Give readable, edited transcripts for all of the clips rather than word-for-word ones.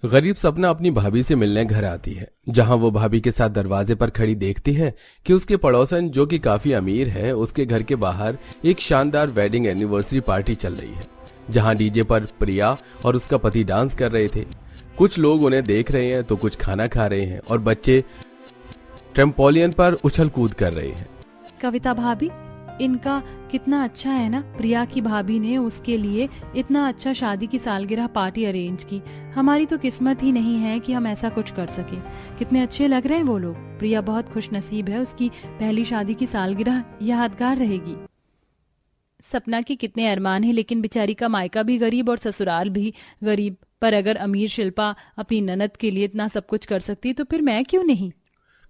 गरीब सपना अपनी भाभी से मिलने घर आती है, जहां वो भाभी के साथ दरवाजे पर खड़ी देखती है कि उसके पड़ोसन जो कि काफी अमीर है, उसके घर के बाहर एक शानदार वेडिंग एनिवर्सरी पार्टी चल रही है, जहां डीजे पर प्रिया और उसका पति डांस कर रहे थे। कुछ लोग उन्हें देख रहे हैं तो कुछ खाना खा रहे हैं और बच्चे ट्रेम्पोलियन पर उछल कूद कर रहे हैं। कविता भाभी, इनका कितना अच्छा है ना, प्रिया की भाभी ने उसके लिए इतना अच्छा शादी की सालगिरह पार्टी अरेंज की। हमारी तो किस्मत ही नहीं है कि हम ऐसा कुछ कर सके। कितने अच्छे लग रहे हैं वो लोग। प्रिया बहुत खुशनसीब है, उसकी पहली शादी की सालगिरह यादगार रहेगी। सपना की कितने अरमान है, लेकिन बेचारी का मायका भी गरीब और ससुराल भी गरीब। पर अगर अमीर शिल्पा अपनी ननद के लिए इतना सब कुछ कर सकती तो फिर मैं क्यों नहीं।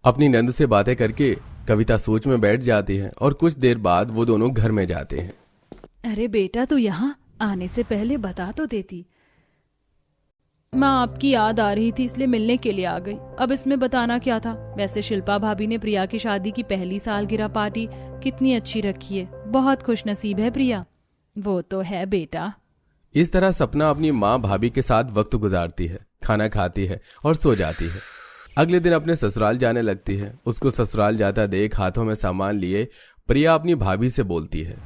अपनी नंद से बातें करके कविता सोच में बैठ जाती है और कुछ देर बाद वो दोनों घर में जाते हैं। अरे बेटा, तू यहाँ आने से पहले बता तो देती। माँ, आपकी याद आ रही थी इसलिए मिलने के लिए आ गई। अब इसमें बताना क्या था। वैसे शिल्पा भाभी ने प्रिया की शादी की पहली सालगिरह पार्टी कितनी अच्छी रखी है। बहुत खुशनसीब है प्रिया। वो तो है बेटा। इस तरह सपना अपनी माँ भाभी के साथ वक्त गुजारती है, खाना खाती है और सो जाती है। अगले दिन अपने ससुराल जाने लगती है। उसको ससुराल जाता देख हाथों में सामान लिए प्रिया अपनी भाभी से बोलती है,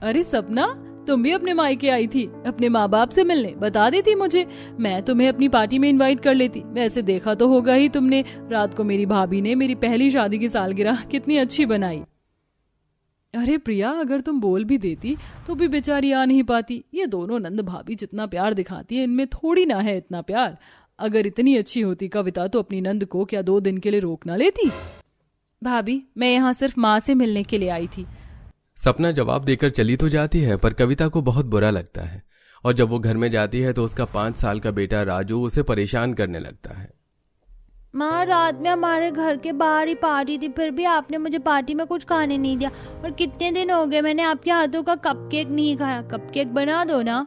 अरे सपना, तुम भी अपने मायके आई थी अपने माँ बाप से मिलने। बता देती मुझे, मैं तुम्हें अपनी पार्टी में इनवाइट कर लेती। वैसे देखा तो होगा ही तुमने, रात को मेरी भाभी ने मेरी पहली शादी की सालगिरह कितनी अच्छी बनाई। अरे प्रिया, अगर तुम बोल भी देती तो भी बेचारी आ नहीं पाती। ये दोनों नंद भाभी जितना प्यार दिखाती है, इनमें थोड़ी ना है इतना प्यार। अगर इतनी अच्छी होती कविता तो अपनी नंद को क्या 2 दिन के लिए रोक ना लेती। भाभी, मैं यहाँ सिर्फ माँ से मिलने के लिए आई थी। सपना जवाब देकर चली तो जाती है, पर कविता को बहुत बुरा लगता है। और जब वो घर में जाती है तो उसका 5 साल का बेटा राजू उसे परेशान करने लगता है। माँ, रात में हमारे घर के बाहर ही पार्टी थी, फिर भी आपने मुझे पार्टी में कुछ खाने नहीं दिया। और कितने दिन हो गए मैंने आपके हाथों का कपकेक नहीं खाया। कपकेक बना दो ना।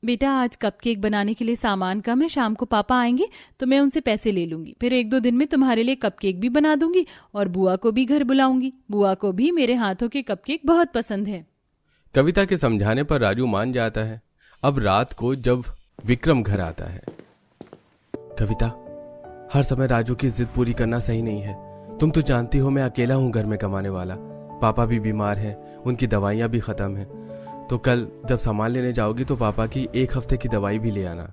बेटा, आज कपकेक बनाने के लिए सामान कम है। शाम को पापा आएंगे तो मैं उनसे पैसे ले लूंगी। फिर 1-2 दिन में तुम्हारे लिए कपकेक भी बना दूंगी और बुआ को भी घर बुलाऊंगी। बुआ को भी मेरे हाथों के कपकेक बहुत पसंद है। कविता के समझाने पर राजू मान जाता है। अब रात को जब विक्रम घर आता है, कविता, हर समय राजू की जिद पूरी करना सही नहीं है। तुम तो जानती हो मैं अकेला हूँ घर में कमाने वाला। पापा भी बीमार हैं, उनकी दवाइयाँ भी खत्म हैं। तो कल जब सामान लेने जाओगी तो पापा की 1 हफ्ते की दवाई भी ले आना।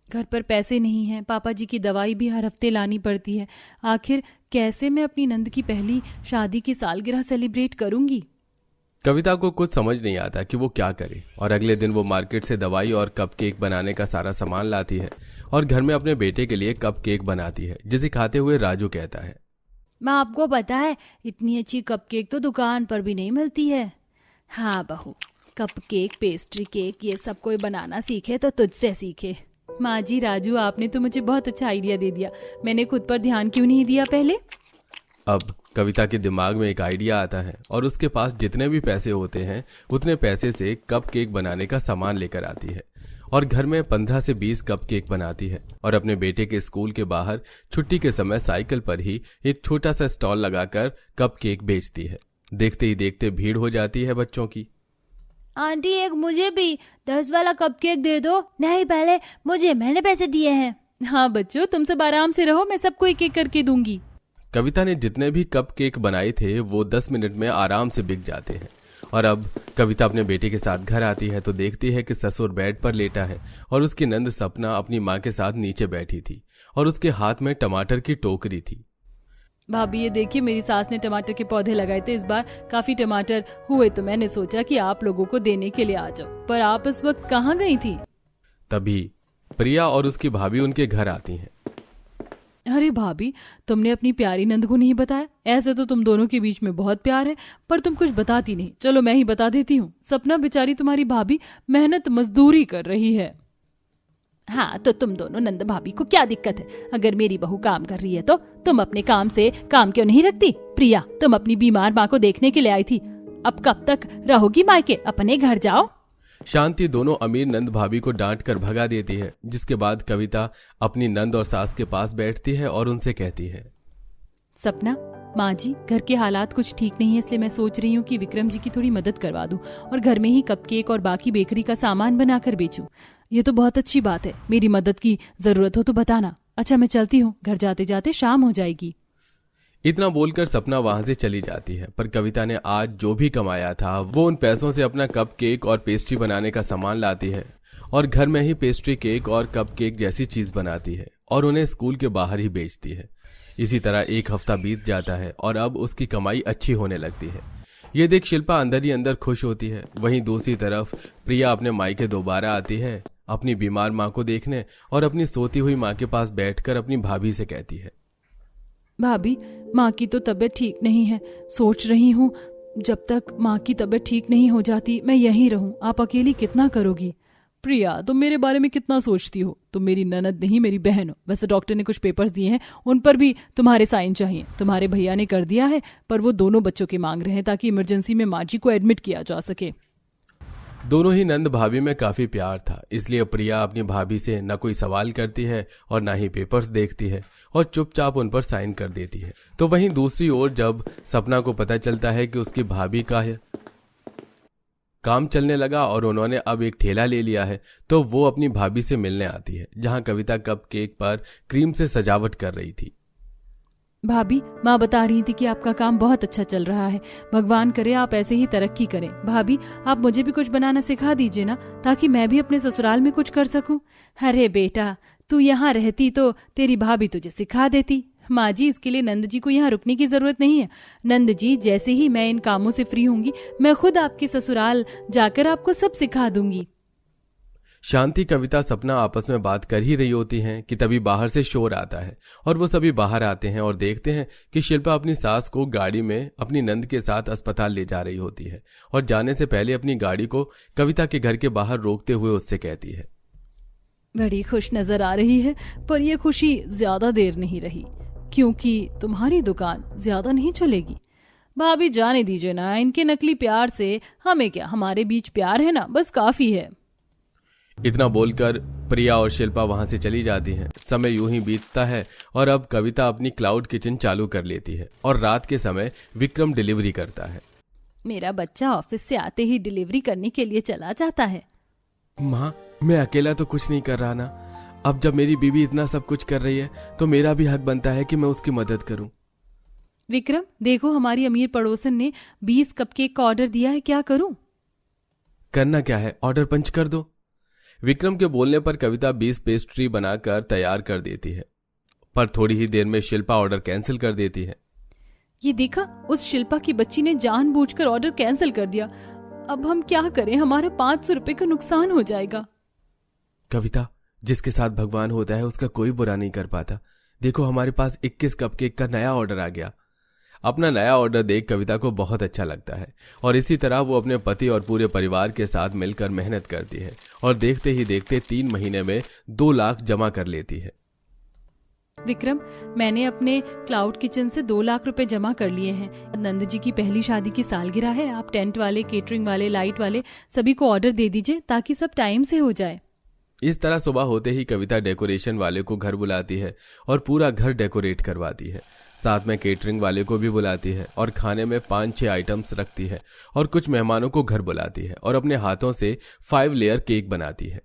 घर पर पैसे नहीं हैं, पापा जी की दवाई भी हर हफ्ते लानी पड़ती है। आखिर कैसे मैं अपनी नंद की पहली शादी की सालगिरह सेलिब्रेट करूंगी। कविता को कुछ समझ नहीं आता कि वो क्या करे, और अगले दिन वो मार्केट से दवाई और कपकेक बनाने का सारा सामान लाती है और घर में अपने बेटे के लिए कपकेक बनाती है, जिसे खाते हुए राजू कहता है, माँ, आपको पता है इतनी अच्छी कपकेक तो दुकान पर भी नहीं मिलती है। हाँ बहू, कपकेक, पेस्ट्री केक ये सब कोई बनाना सीखे तो तुझसे सीखे। माँ जी, राजू, आपने तो मुझे बहुत अच्छा आइडिया दे दिया। मैंने खुद पर ध्यान क्यों नहीं दिया पहले। अब कविता के दिमाग में एक आइडिया आता है और उसके पास जितने भी पैसे होते हैं उतने पैसे से कपकेक बनाने का सामान लेकर आती है और घर में 15 से 20 कपकेक बनाती है और अपने बेटे के स्कूल के बाहर छुट्टी के समय साइकिल पर ही एक छोटा सा स्टॉल लगाकर कपकेक बेचती है। देखते ही देखते भीड़ हो जाती है बच्चों की। आंटी, एक मुझे भी 10 वाला कपकेक दे दो। नहीं, पहले मुझे, मैंने पैसे दिए हैं। हाँ बच्चों, तुम सब आराम से रहो, मैं सबको एक एक करके दूंगी। कविता ने जितने भी कपकेक बनाए थे वो 10 मिनट में आराम से बिक जाते हैं। और अब कविता अपने बेटे के साथ घर आती है तो देखती है कि ससुर बेड पर लेटा है और उसकी नंद सपना अपनी माँ के साथ नीचे बैठी थी और उसके हाथ में टमाटर की टोकरी थी। भाभी, ये देखिए, मेरी सास ने टमाटर के पौधे लगाए थे। इस बार काफी टमाटर हुए तो मैंने सोचा कि आप लोगों को देने के लिए आ जाओ। पर आप इस वक्त कहाँ गई थी। तभी प्रिया और उसकी भाभी उनके घर आती हैं। अरे भाभी, तुमने अपनी प्यारी नंद को नहीं बताया। ऐसे तो तुम दोनों के बीच में बहुत प्यार है, पर तुम कुछ बताती नहीं। चलो मैं ही बता देती हूँ। सपना बेचारी तुम्हारी भाभी मेहनत मजदूरी कर रही है। हाँ, तो तुम दोनों नंद भाभी को क्या दिक्कत है। अगर मेरी बहू काम कर रही है तो तुम अपने काम से काम क्यों नहीं रखती। प्रिया, तुम अपनी बीमार माँ को देखने के लिए आई थी। अब कब तक रहोगी मायके, अपने घर जाओ। शांति दोनों अमीर नंद भाभी को डांट कर भगा देती है, जिसके बाद कविता अपनी नंद और सास के पास बैठती है और उनसे कहती है, सपना, माँ जी, घर के हालात कुछ ठीक नहीं है, इसलिए मैं सोच रही हूँ कि विक्रम जी की थोड़ी मदद करवा दूं और घर में ही कपकेक और बाकी बेकरी का सामान बनाकर बेचूं। ये तो बहुत अच्छी बात है। मेरी मदद की जरूरत हो तो बताना। अच्छा, मैं चलती हूँ, घर जाते जाते शाम हो जाएगी। इतना बोलकर सपना वहां से चली जाती है। पर कविता ने आज जो भी कमाया था वो उन पैसों से अपना कप केक और पेस्ट्री बनाने का सामान लाती है और घर में ही पेस्ट्री केक और कप केक जैसी चीज बनाती है और उन्हें स्कूल के बाहर ही बेचती है। इसी तरह एक हफ्ता बीत जाता है और अब उसकी कमाई अच्छी होने लगती है। ये देख शिल्पा अंदर ही अंदर खुश होती है। वहीं दूसरी तरफ प्रिया अपने मायके दोबारा आती है अपनी बीमार माँ को देखने और अपनी सोती हुई माँ के पास बैठकर अपनी भाभी से कहती है, भाभी, माँ की तो तबीयत ठीक नहीं है। सोच रही हूँ जब तक माँ की तबीयत ठीक नहीं हो जाती मैं यहीं रहूं। आप अकेली कितना करोगी? प्रिया, तुम मेरे बारे में कितना सोचती हो? तुम मेरी ननद नहीं, मेरी बहन हो। वैसे डॉक्टर ने कुछ पेपर्स दिए हैं, उन पर भी तुम्हारे साइन चाहिए। तुम्हारे भैया ने कर दिया है, पर वो दोनों बच्चों के मांग रहे हैं ताकि इमरजेंसी में माँ जी को एडमिट किया जा सके। दोनों ही नंद भाभी में काफी प्यार था, इसलिए प्रिया अपनी भाभी से न कोई सवाल करती है और न ही पेपर्स देखती है और चुपचाप उन पर साइन कर देती है। तो वहीं दूसरी ओर जब सपना को पता चलता है कि उसकी भाभी का काम चलने लगा और उन्होंने अब एक ठेला ले लिया है, तो वो अपनी भाभी से मिलने आती है जहां कविता कप केक पर क्रीम से सजावट कर रही थी। भाभी, माँ बता रही थी कि आपका काम बहुत अच्छा चल रहा है। भगवान करे आप ऐसे ही तरक्की करें। भाभी, आप मुझे भी कुछ बनाना सिखा दीजिए ना, ताकि मैं भी अपने ससुराल में कुछ कर सकूं। अरे बेटा, तू यहाँ रहती तो तेरी भाभी तुझे सिखा देती। माँ जी, इसके लिए नंद जी को यहाँ रुकने की जरूरत नहीं है। नंद जी, जैसे ही मैं इन कामों से फ्री होंगी मैं खुद आपके ससुराल जाकर आपको सब सिखा दूंगी। शांति, कविता, सपना आपस में बात कर ही रही होती हैं कि तभी बाहर से शोर आता है और वो सभी बाहर आते हैं और देखते हैं कि शिल्पा अपनी सास को गाड़ी में अपनी नंद के साथ अस्पताल ले जा रही होती है और जाने से पहले अपनी गाड़ी को कविता के घर के बाहर रोकते हुए उससे कहती है, बड़ी खुश नजर आ रही है, पर यह खुशी ज्यादा देर नहीं रही, क्योंकि तुम्हारी दुकान ज्यादा नहीं चलेगी। भाभी, जाने दीजिए ना, इनके नकली प्यार से हमें क्या, हमारे बीच प्यार है ना, बस काफी है। इतना बोलकर प्रिया और शिल्पा वहां से चली जाती हैं। समय यूं ही बीतता है और अब कविता अपनी क्लाउड किचन चालू कर लेती है और रात के समय विक्रम डिलीवरी करता है। मेरा बच्चा ऑफिस से आते ही डिलीवरी करने के लिए चला जाता है। माँ, मैं अकेला तो कुछ नहीं कर रहा ना। अब जब मेरी बीवी इतना सब कुछ कर रही है तो मेरा भी हक बनता है कि मैं उसकी मदद करूं। विक्रम, देखो हमारी अमीर पड़ोसन ने 20 कपकेक का ऑर्डर दिया है, क्या करूं? करना क्या है, ऑर्डर पंच कर दो। विक्रम के बोलने पर कविता 20 पेस्ट्री बनाकर तैयार कर देती है, पर थोड़ी ही देर में शिल्पा ऑर्डर कैंसिल कर देती है। ये देखा, उस शिल्पा की बच्ची ने जानबूझकर ऑर्डर कैंसिल कर दिया। अब हम क्या करें, हमारा 500 रुपए का नुकसान हो जाएगा। कविता, जिसके साथ भगवान होता है उसका कोई बुरा नहीं कर पाता। देखो, हमारे पास 21 कपकेक का नया ऑर्डर आ गया। अपना नया ऑर्डर देख कविता को बहुत अच्छा लगता है और इसी तरह वो अपने पति और पूरे परिवार के साथ मिलकर मेहनत करती है और देखते ही देखते 3 महीने में 2 लाख जमा कर लेती है। विक्रम, मैंने अपने क्लाउड किचन से 2 लाख रुपए जमा कर लिए हैं। नंद जी की पहली शादी की सालगिरह है। आप टेंट वाले, केटरिंग वाले, लाइट वाले सभी को ऑर्डर दे दीजिए ताकि सब टाइम से हो जाए। इस तरह सुबह होते ही कविता डेकोरेशन वाले को घर बुलाती है और पूरा घर डेकोरेट करवाती है। साथ में केटरिंग वाले को भी बुलाती है और खाने में 5-6 आइटम्स रखती है और कुछ मेहमानों को घर बुलाती है और अपने हाथों से 5 लेयर केक बनाती है।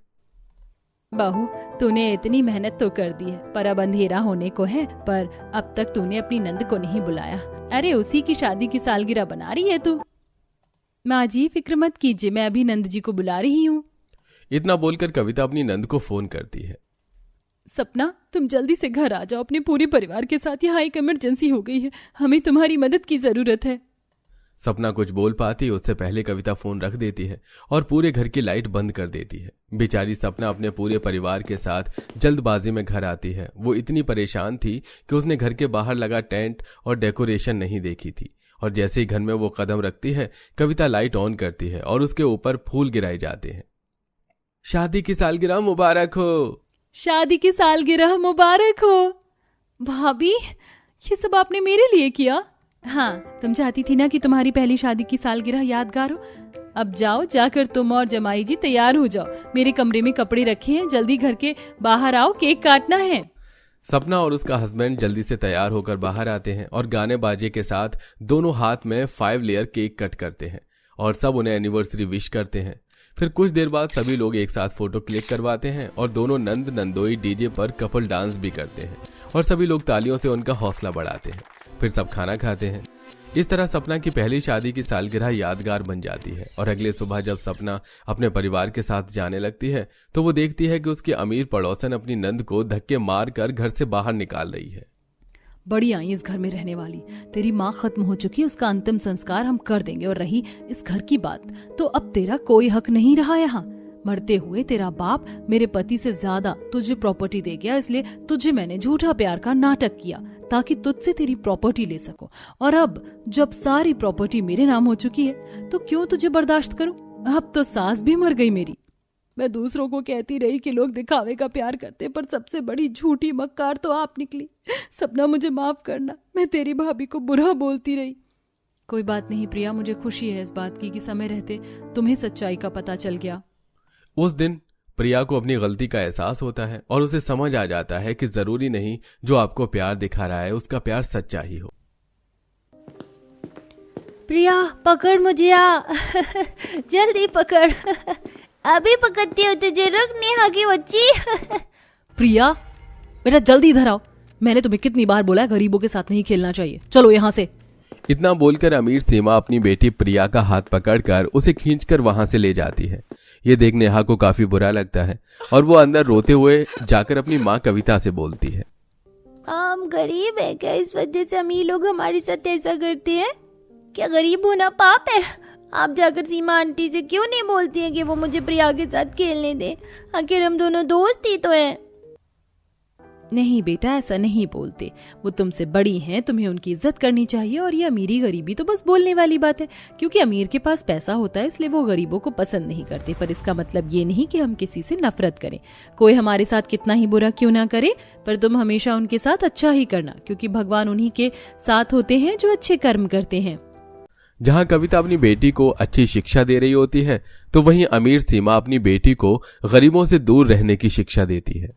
बहू, तूने इतनी मेहनत तो कर दी है, पर अब अंधेरा होने को है। पर अब तक तूने अपनी नंद को नहीं बुलाया। अरे, उसी की शादी की सालगिरह बना रही है तू। माँ जी, फिक्र मत कीजिए, मैं अभी नंद जी को बुला रही हूँ। इतना बोलकर कविता अपनी नंद को फोन करती है। सपना, तुम जल्दी से घर आ जाओ अपने पूरे परिवार के साथ। यहाँ एक इमरजेंसी हो गई है, हमें तुम्हारी मदद की जरूरत है। सपना कुछ बोल पाती उससे पहले कविता फोन रख देती है और पूरे घर की लाइट बंद कर देती है। बेचारी सपना अपने पूरे परिवार के साथ जल्दबाजी में घर आती है। वो इतनी परेशान थी कि उसने घर के बाहर लगा टेंट और डेकोरेशन नहीं देखी थी और जैसे ही घर में वो कदम रखती है कविता लाइट ऑन करती है और उसके ऊपर फूल गिराए जाते हैं। शादी की सालगिरह मुबारक हो। शादी की सालगिरह मुबारक हो। भाभी, ये सब आपने मेरे लिए किया? हाँ, तुम चाहती थी ना कि तुम्हारी पहली शादी की सालगिरह यादगार हो। अब जाओ, जाकर तुम और जमाई जी तैयार हो जाओ। मेरे कमरे में कपड़े रखे हैं, जल्दी घर के बाहर आओ, केक काटना है। सपना और उसका हस्बैंड जल्दी से तैयार होकर बाहर आते हैं और गाने बाजे के साथ दोनों हाथ में 5 लेयर केक कट करते हैं और सब उन्हें एनिवर्सरी विश करते हैं। फिर कुछ देर बाद सभी लोग एक साथ फोटो क्लिक करवाते हैं और दोनों नंद नंदोई डीजे पर कपल डांस भी करते हैं और सभी लोग तालियों से उनका हौसला बढ़ाते हैं। फिर सब खाना खाते हैं। इस तरह सपना की पहली शादी की सालगिरह यादगार बन जाती है और अगले सुबह जब सपना अपने परिवार के साथ जाने लगती है तो वो देखती है कि उसकी अमीर पड़ोसन अपनी नंद को धक्के मार कर घर से बाहर निकाल रही है। बड़ी आई इस घर में रहने वाली, तेरी माँ खत्म हो चुकी, उसका अंतिम संस्कार हम कर देंगे। और रही इस घर की बात, तो अब तेरा कोई हक नहीं रहा यहाँ। मरते हुए तेरा बाप मेरे पति से ज्यादा तुझे प्रॉपर्टी दे गया, इसलिए तुझे मैंने झूठा प्यार का नाटक किया ताकि तुझसे तेरी प्रॉपर्टी ले सकूं। और अब जब सारी प्रॉपर्टी मेरे नाम हो चुकी है तो क्यों तुझे बर्दाश्त करूं? अब तो सास भी मर गई मेरी। मैं दूसरों को कहती रही कि लोग दिखावे का प्यार करते, पर सबसे बड़ी झूठी मक्कार तो आप निकली। सपना, मुझे माफ करना, मैं तेरी भाभी को बुरा बोलती रही। कोई बात नहीं प्रिया, मुझे खुशी है इस बात की कि समय रहते तुम्हें सच्चाई का पता चल गया। उस दिन प्रिया को अपनी गलती का एहसास होता है और उसे समझ आ जाता है कि जरूरी नहीं जो आपको प्यार दिखा रहा है उसका प्यार सच्चा ही हो। प्रिया पकड़ मुझे आ जल्दी पकड़ अभी पकड़ती हो तुझे, रुक नेहा की बच्ची। प्रिया बेटा जल्दी इधर आओ, मैंने तुम्हें कितनी बार बोला गरीबों के साथ नहीं खेलना चाहिए, चलो यहाँ से। इतना बोलकर अमीर सीमा अपनी बेटी प्रिया का हाथ पकड़कर उसे खींचकर वहां से ले जाती है। ये देख नेहा को काफी बुरा लगता है और वो अंदर रोते हुए जाकर अपनी माँ कविता से बोलती है, हम गरीब है क्या, इस वजह से अमीर लोग हमारे साथ ऐसा करते हैं? क्या गरीब होना पाप है? आप जाकर सीमा आंटी से क्यों नहीं बोलती हैं कि वो मुझे प्रिया के साथ खेलने दे? आखिर हम दोनों दोस्त ही तो हैं। नहीं बेटा, ऐसा नहीं बोलते, वो तुमसे बड़ी हैं, तुम्हें उनकी इज्जत करनी चाहिए। और ये अमीरी गरीबी तो बस बोलने वाली बात है, क्योंकि अमीर के पास पैसा होता है इसलिए वो गरीबों को पसंद नहीं करते। पर इसका मतलब ये नहीं कि हम किसी से नफरत करें। कोई हमारे साथ कितना ही बुरा क्यों ना करे, पर तुम हमेशा उनके साथ अच्छा ही करना, क्योंकि भगवान उन्हीं के साथ होते हैं जो अच्छे कर्म करते हैं। जहाँ कविता अपनी बेटी को अच्छी शिक्षा दे रही होती है तो वहीं अमीर सीमा अपनी बेटी को गरीबों से दूर रहने की शिक्षा देती है।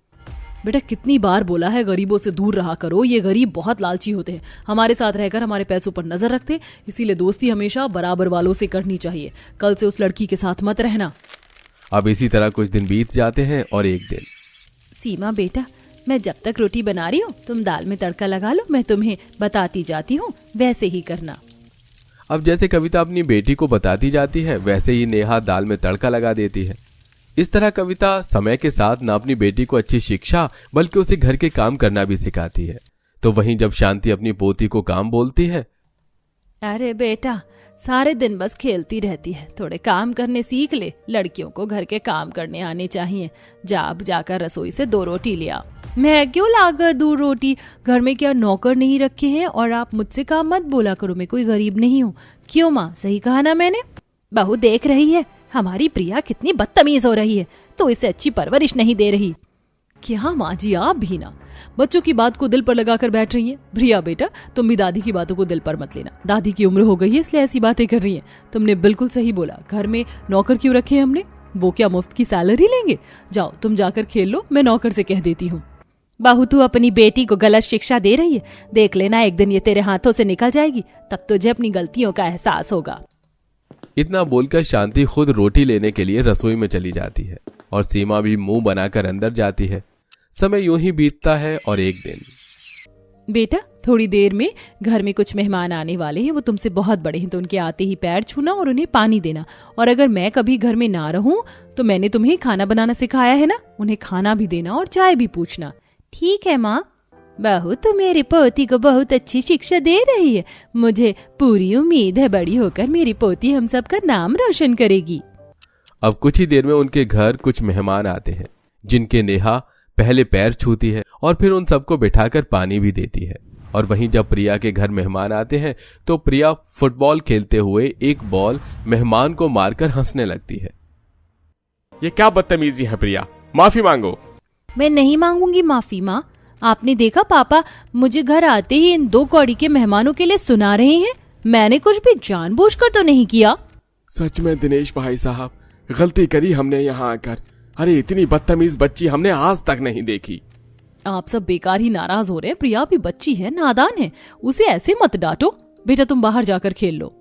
बेटा कितनी बार बोला है गरीबों से दूर रहा करो, ये गरीब बहुत लालची होते हैं, हमारे साथ रहकर हमारे पैसों पर नजर रखते, इसीलिए दोस्ती हमेशा बराबर वालों से करनी चाहिए। कल से उस लड़की के साथ मत रहना। अब इसी तरह कुछ दिन बीत जाते हैं और एक दिन, सीमा बेटा, मैं जब तक रोटी बना रही हूँ तुम दाल में तड़का लगा लो, मैं तुम्हें बताती जाती हूँ, वैसे ही करना। अब जैसे कविता अपनी बेटी को बताती जाती है वैसे ही नेहा दाल में तड़का लगा देती है। इस तरह कविता समय के साथ न अपनी बेटी को अच्छी शिक्षा बल्कि उसे घर के काम करना भी सिखाती है। तो वहीं जब शांति अपनी पोती को काम बोलती है, अरे बेटा सारे दिन बस खेलती रहती है, थोड़े काम करने सीख ले, लड़कियों को घर के काम करने आने चाहिए। जा अब जाकर रसोई से 2 रोटी ले आ। मैं क्यों लाकर दूं रोटी? घर में क्या नौकर नहीं रखे हैं? और आप मुझसे काम मत बोला करो, मैं कोई गरीब नहीं हूँ। क्यों माँ, सही कहा ना मैंने? बहू देख रही है हमारी प्रिया कितनी बदतमीज हो रही है, तो इसे अच्छी परवरिश नहीं दे रही। क्या माँ जी, आप भी ना बच्चों की बात को दिल पर लगाकर बैठ रही हैं। प्रिया बेटा तुम भी दादी की बातों को दिल पर मत लेना, दादी की उम्र हो गई है इसलिए ऐसी बातें कर रही हैं। तुमने बिल्कुल सही बोला, घर में नौकर क्यों रखे हमने? वो क्या मुफ्त की सैलरी लेंगे? जाओ तुम जाकर खेल लो, मैं नौकर से कह देती हूँ। बहू तू अपनी बेटी को गलत शिक्षा दे रही है, देख लेना एक दिन ये तेरे हाथों से निकल जाएगी, तब तुझे अपनी गलतियों का एहसास होगा। इतना बोलकर शांति खुद रोटी लेने के लिए रसोई में चली जाती है और सीमा भी मुंह बनाकर अंदर जाती है। समय यूं ही बीतता है और एक दिन, बेटा थोड़ी देर में घर में कुछ मेहमान आने वाले हैं, वो तुमसे बहुत बड़े हैं, तो उनके आते ही पैर छूना और उन्हें पानी देना। और अगर मैं कभी घर में ना रहूं तो मैंने तुम्हें खाना बनाना सिखाया है ना, उन्हें खाना भी देना और चाय भी पूछना। ठीक है माँ। बहू तो मेरी पोती को बहुत अच्छी शिक्षा दे रही है, मुझे पूरी उम्मीद है बड़ी होकर मेरी पोती हम सबका नाम रोशन करेगी। अब कुछ ही देर में उनके घर कुछ मेहमान आते हैं जिनके नेहा पहले पैर छूती है और फिर उन सबको बिठाकर पानी भी देती है। और वहीं जब प्रिया के घर मेहमान आते हैं तो प्रिया फुटबॉल खेलते हुए एक बॉल मेहमान को मारकर हंसने लगती है। ये क्या बदतमीजी है प्रिया, माफी मांगो। मैं नहीं मांगूंगी माफी माँ। आपने देखा पापा मुझे घर आते ही इन 2 कौड़ी के मेहमानों के लिए सुना रहे हैं, मैंने कुछ भी जानबूझकर तो नहीं किया। सच में दिनेश भाई साहब, गलती करी हमने यहाँ आकर। अरे इतनी बदतमीज बच्ची हमने आज तक नहीं देखी। आप सब बेकार ही नाराज हो रहे हैं, प्रिया भी बच्ची है, नादान है, उसे ऐसे मत डांटो। बेटा तुम बाहर जाकर खेल लो।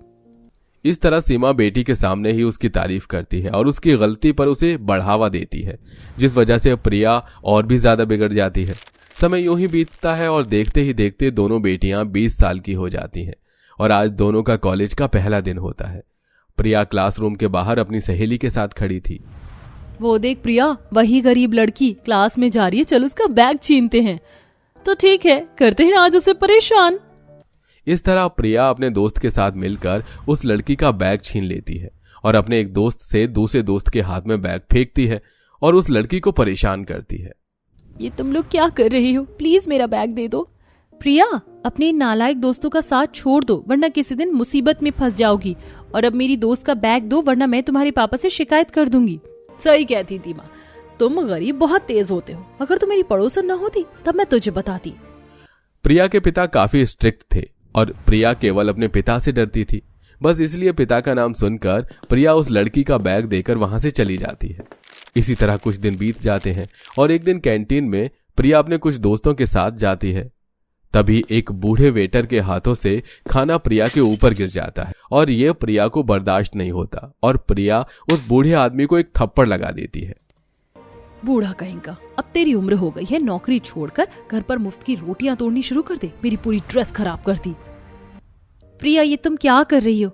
इस तरह सीमा बेटी के सामने ही उसकी तारीफ करती है और उसकी गलती पर उसे बढ़ावा देती है, जिस वजह से प्रिया और भी ज्यादा बिगड़ जाती है। समय यूं ही बीतता है और देखते ही देखते दोनों बेटियां 20 साल की हो जाती हैं और आज दोनों का कॉलेज का पहला दिन होता है। प्रिया क्लासरूम के बाहर अपनी सहेली के साथ खड़ी थी। वो देख प्रिया, वही गरीब लड़की क्लास में जा रही है, चल उसका बैग छीनते हैं। तो ठीक है, करते हैं आज उसे परेशान। इस तरह प्रिया अपने दोस्त के साथ मिलकर उस लड़की का बैग छीन लेती है और अपने एक दोस्त से दूसरे दोस्त के हाथ में बैग फेंकती है और उस लड़की को परेशान करती है। ये तुम लोग क्या कर रही हो? प्लीज मेरा बैग दे दो। प्रिया, अपने नालायक दोस्तों का साथ छोड़ दो, वरना किसी दिन मुसीबत में फंस जाओगी। और अब मेरी दोस्त का बैग दो, वरना मैं तुम्हारे पापा से शिकायत कर दूंगी। सही कहती थी माँ, तुम गरीब बहुत तेज होते हो। अगर तुम मेरी पड़ोसन न होती तब मैं तुझे बताती। प्रिया के पिता काफी स्ट्रिक्ट थे और प्रिया केवल अपने पिता से डरती थी। बस इसलिए पिता का नाम सुनकर प्रिया उस लड़की का बैग देकर वहां से चली जाती है। इसी तरह कुछ दिन बीत जाते हैं और एक दिन कैंटीन में प्रिया अपने कुछ दोस्तों के साथ जाती है। तभी एक बूढ़े वेटर के हाथों से खाना प्रिया के ऊपर गिर जाता है और यह प्रिया को बर्दाश्त नहीं होता और प्रिया उस बूढ़े आदमी को एक थप्पड़ लगा देती है। बूढ़ा कहेंगा, अब तेरी उम्र हो गई है, नौकरी छोड़कर घर पर मुफ्त की रोटियां तोड़नी शुरू कर दे। मेरी पूरी ड्रेस खराब कर दी। प्रिया, ये तुम क्या कर रही हो?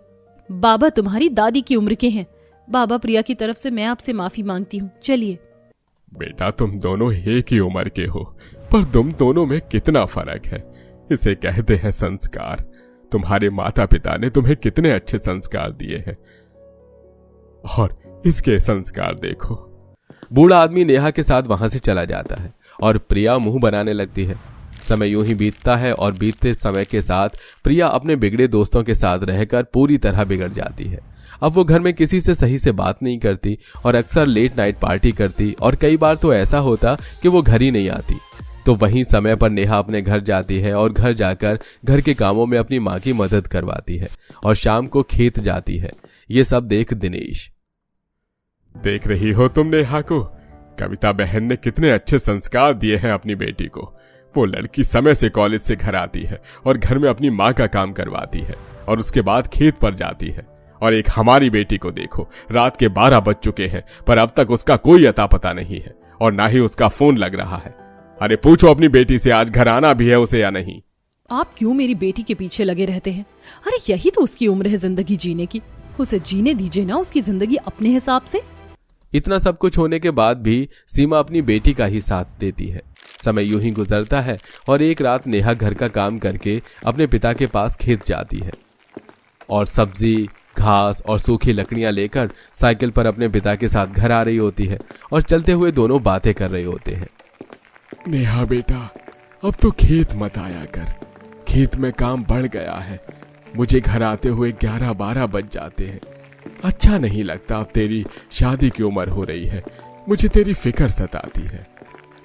बाबा तुम्हारी दादी की उम्र के हैं। बाबा, प्रिया की तरफ से मैं आपसे माफी मांगती हूँ, चलिए। बेटा, तुम दोनों एक ही उम्र के हो, पर तुम दोनों में कितना फर्क है। इसे कहते हैं संस्कार। तुम्हारे माता पिता ने तुम्हें कितने अच्छे संस्कार दिए हैं और इसके संस्कार देखो। बूढ़ा आदमी नेहा के साथ वहां से चला जाता है और प्रिया मुंह बनाने लगती है। समय यूं ही बीतता है और बीतते समय के साथ प्रिया अपने बिगड़े दोस्तों के साथ रहकर पूरी तरह बिगड़ जाती है। अब वो घर में किसी से सही से बात नहीं करती और अक्सर लेट नाइट पार्टी करती और कई बार तो ऐसा होता कि वो घर ही नहीं आती। तो वहीं समय पर नेहा अपने घर जाती है और घर जाकर घर के कामों में अपनी माँ की मदद करवाती है और शाम को खेत जाती है। ये सब देख दिनेश, देख रही हो तुम नेहा को? कविता बहन ने कितने अच्छे संस्कार दिए हैं अपनी बेटी को। वो लड़की समय से कॉलेज से घर आती है और घर में अपनी माँ का काम करवाती है और उसके बाद खेत पर जाती है। और एक हमारी बेटी को देखो, रात के 12 बज चुके हैं पर अब तक उसका कोई अता पता नहीं है और ना ही उसका फोन लग रहा है। अरे पूछो अपनी बेटी से आज घर आना भी है उसे या नहीं। आप क्यों मेरी बेटी के पीछे लगे रहते हैं? अरे यही तो उसकी उम्र है जिंदगी जीने की। उसे जीने दीजिए ना उसकी जिंदगी अपने हिसाब से। इतना सब कुछ होने के बाद भी सीमा अपनी बेटी का ही साथ देती है। समय यूं ही गुजरता है और एक रात नेहा घर का काम करके अपने पिता के पास खेत जाती है और सब्जी, घास और सूखी लकड़ियां लेकर साइकिल पर अपने पिता के साथ घर आ रही होती है और चलते हुए दोनों बातें कर रहे होते हैं। नेहा बेटा, अब तो खेत मत आया कर, खेत में काम बढ़ गया है। मुझे घर आते हुए 11-12 बज जाते हैं। अच्छा नहीं लगता, अब तेरी शादी की उम्र हो रही है, मुझे तेरी फिक्र सताती है।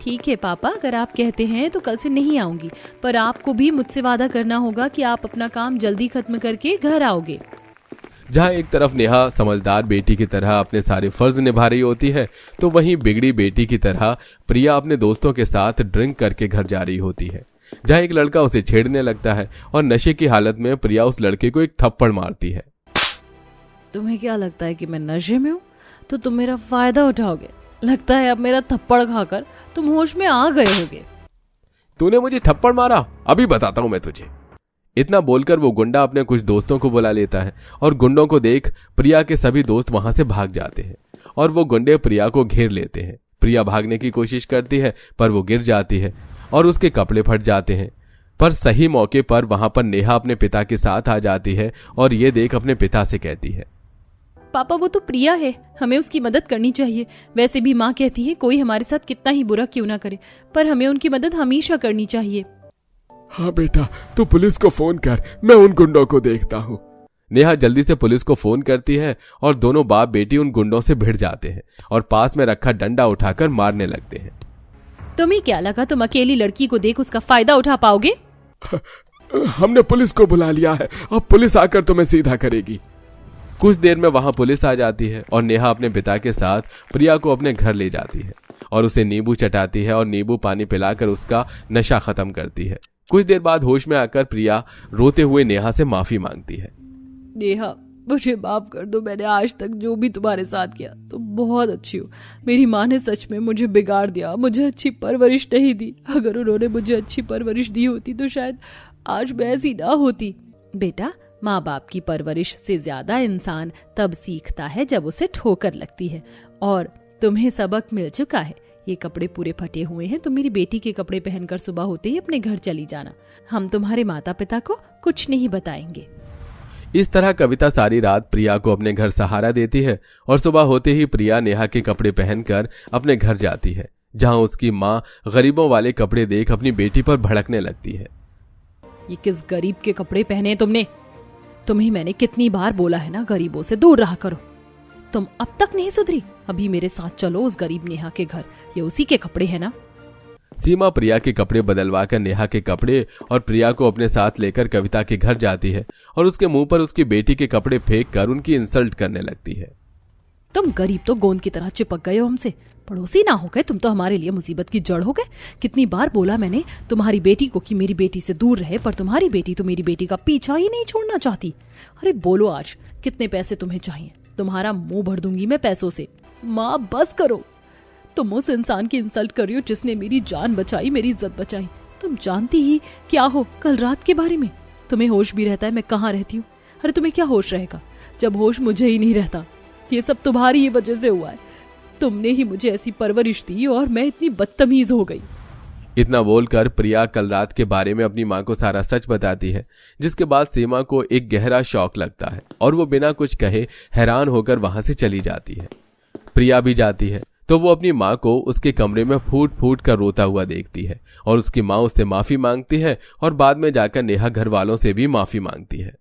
ठीक है पापा, अगर आप कहते हैं तो कल से नहीं आऊंगी, पर आपको भी मुझसे वादा करना होगा कि आप अपना काम जल्दी खत्म करके घर आओगे। जहाँ एक तरफ नेहा समझदार बेटी की तरह अपने सारे फर्ज निभा रही होती है, तो वहीं बिगड़ी बेटी की तरह प्रिया अपने दोस्तों के साथ ड्रिंक करके घर जा रही होती है। जहाँ एक लड़का उसे छेड़ने लगता है और नशे की हालत में प्रिया उस लड़के को एक थप्पड़ मारती है। तुम्हें क्या लगता है कि मैं नशे में हूँ? तो तुम मेरा फायदा उठाओगे। लगता है अब मेरा थप्पड़ खाकर तुम होश में आ गए होगे। तूने मुझे थप्पड़ मारा? अभी बताता हूँ मैं तुझे। इतना बोलकर वो गुंडा अपने कुछ दोस्तों को बुला लेता है और गुंडों को देख प्रिया के सभी दोस्त वहां से भाग जाते हैं और वो गुंडे प्रिया को घेर लेते हैं। प्रिया भागने की कोशिश करती है पर वो गिर जाती है और उसके कपड़े फट जाते हैं। पर सही मौके पर वहां पर नेहा अपने पिता के साथ आ जाती है और ये देख अपने पिता से कहती है, पापा वो तो प्रिया है, हमें उसकी मदद करनी चाहिए। वैसे भी माँ कहती है कोई हमारे साथ कितना ही बुरा क्यों ना करे, पर हमें उनकी मदद हमेशा करनी चाहिए। हाँ बेटा, तू पुलिस को फोन कर, मैं उन गुंडों को देखता हूँ। नेहा जल्दी से पुलिस को फोन करती है और दोनों बाप बेटी उन गुंडों से भिड़ जाते हैं और पास में रखा डंडा उठाकर मारने लगते हैं। तुम्हें क्या लगा तुम अकेली लड़की को देख उसका फायदा उठा पाओगे? हमने पुलिस को बुला लिया है, अब पुलिस आकर तुम्हें सीधा करेगी। कुछ देर में वहां पुलिस आ जाती है और नेहा अपने पिता के साथ प्रिया को अपने घर ले जाती है और उसे नींबू चटाती है और नींबू पानी पिलाकर उसका नशा खत्म करती है। कुछ देर बाद होश में आकर प्रिया रोते हुए नेहा से माफी मांगती है। नेहा, मुझे माफ कर दो, मैंने आज तक जो भी तुम्हारे साथ किया। तुम बहुत अच्छी हो। मेरी माँ ने सच में मुझे बिगाड़ दिया, मुझे अच्छी परवरिश नहीं दी। अगर उन्होंने मुझे अच्छी परवरिश दी होती तो शायद आज मैं ऐसी ना होती। बेटा, माँ बाप की परवरिश से ज्यादा इंसान तब सीखता है जब उसे ठोकर लगती है, और तुम्हें सबक मिल चुका है। ये कपड़े पूरे फटे हुए हैं, तुम मेरी बेटी के कपड़े पहनकर सुबह होते ही अपने घर चली जाना। हम तुम्हारे माता पिता को कुछ नहीं बताएंगे। इस तरह कविता सारी रात प्रिया को अपने घर सहारा देती है और सुबह होते ही प्रिया नेहा के कपड़े पहनकर अपने घर जाती है, जहां उसकी माँ गरीबों वाले कपड़े देख अपनी बेटी पर भड़कने लगती है। ये किस गरीब के कपड़े पहने तुमने? तुम्हें मैंने कितनी बार बोला है ना, गरीबों से दूर रहा करो। तुम अब तक नहीं सुधरी? अभी मेरे साथ चलो उस गरीब नेहा के घर, ये उसी के कपड़े हैं ना। सीमा प्रिया के कपड़े बदलवा कर नेहा के कपड़े और प्रिया को अपने साथ लेकर कविता के घर जाती है और उसके मुंह पर उसकी बेटी के कपड़े फेंक कर उनकी इंसल्ट करने लगती है। तुम गरीब तो गोंद की तरह चिपक गए हो हमसे, पड़ोसी ना हो गए तुम तो हमारे लिए मुसीबत की जड़ हो गए। कितनी बार बोला मैंने तुम्हारी बेटी को कि मेरी बेटी से दूर रहे, पर तुम्हारी बेटी तो मेरी बेटी का पीछा ही नहीं छोड़ना चाहती। अरे बोलो आज कितने पैसे तुम्हें चाहिए? तुम्हारा मुंह भर दूंगी मैं पैसों से। माँ बस करो, तुम उस इंसान की इंसल्ट कर रही हो जिसने मेरी जान बचाई, मेरी इज्जत बचाई। तुम जानती ही क्या हो कल रात के बारे में? तुम्हें होश भी रहता है मैं कहाँ रहती हूँ? अरे तुम्हें क्या होश रहेगा जब होश मुझे ही नहीं रहता? ये सब तुम्हारी ही वजह से हुआ है। तुमने ही मुझे ऐसी परवरिश दी और मैं इतनी बदतमीज हो गई। इतना बोलकर प्रिया कल रात के बारे में अपनी माँ को सारा सच बताती है, जिसके बाद सीमा को एक गहरा शौक लगता है और वो बिना कुछ कहे हैरान होकर वहां से चली जाती है। प्रिया भी जाती है तो वो अपनी माँ को उसके कमरे में फूट फूट कर रोता हुआ देखती है और उसकी माँ उससे माफी मांगती है और बाद में जाकर नेहा घर वालों से भी माफी मांगती है।